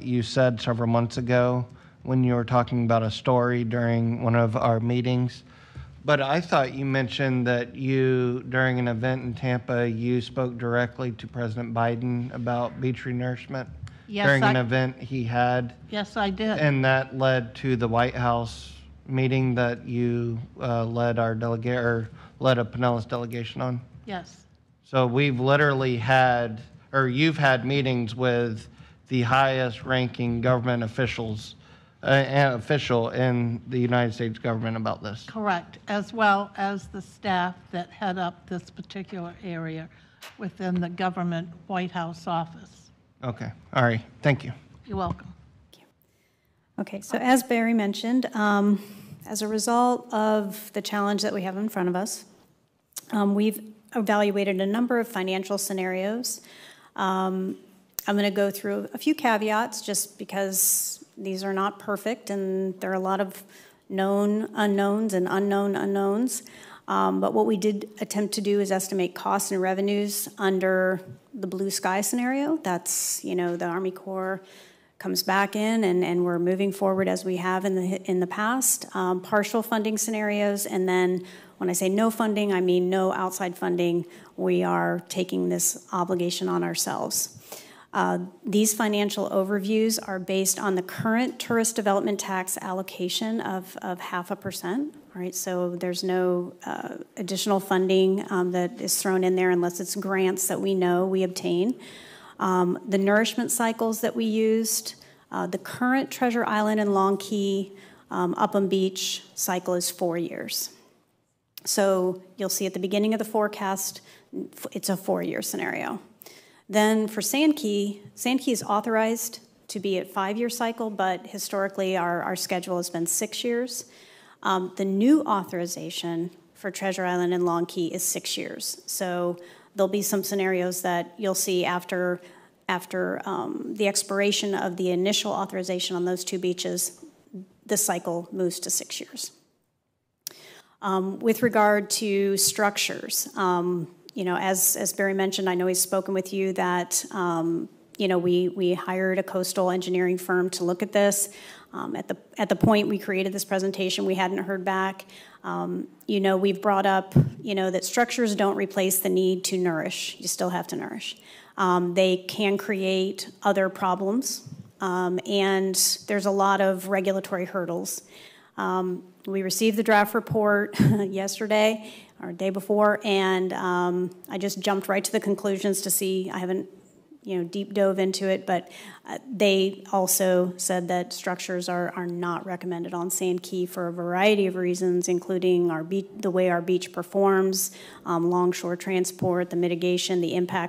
you said several months ago when you were talking about a story during one of our meetings. But I thought you mentioned that you, during an event in Tampa, you spoke directly to President Biden about beach renourishment during an event he had. Yes, I did. And that led to the White House meeting that you led our delegate, or led a Pinellas delegation on. Yes. So we've literally had, or you've had meetings with the highest ranking government officials, official in the United States government about this. Correct, as well as the staff that head up this particular area within the government White House office. Okay, all right, thank you. You're welcome. Okay, so as Barry mentioned, as a result of the challenge that we have in front of us, we've evaluated a number of financial scenarios. I'm going to go through a few caveats just because these are not perfect and there are a lot of known unknowns and unknown unknowns. But what we did attempt to do is estimate costs and revenues under the blue sky scenario. That's, you know, the Army Corps comes back in and we're moving forward as we have in the past. Partial funding scenarios, and then when I say no funding, I mean no outside funding. We are taking this obligation on ourselves. These financial overviews are based on the current tourist development tax allocation of 0.5%, right? So there's no additional funding that is thrown in there unless it's grants that we know we obtain. The nourishment cycles that we used, the current Treasure Island and Long Key Upham Beach cycle is 4 years. So you'll see at the beginning of the forecast, it's a 4-year scenario. Then for Sand Key is authorized to be at 5-year cycle, but historically our schedule has been 6 years. The new authorization for Treasure Island and Long Key is 6 years. So there'll be some scenarios that you'll see after the expiration of the initial authorization on those two beaches, the cycle moves to 6 years. With regard to structures, you know, as Barry mentioned, I know he's spoken with you that, you know, we hired a coastal engineering firm to look at this. At the point we created this presentation, we hadn't heard back. You know, we've brought up, you know, that structures don't replace the need to nourish. You still have to nourish. They can create other problems, and there's a lot of regulatory hurdles. We received the draft report yesterday or day before, and I just jumped right to the conclusions to see. I haven't, you know, deep dove into it, but they also said that structures are not recommended on Sand Key for a variety of reasons, including the way our beach performs, longshore transport, the mitigation, the impact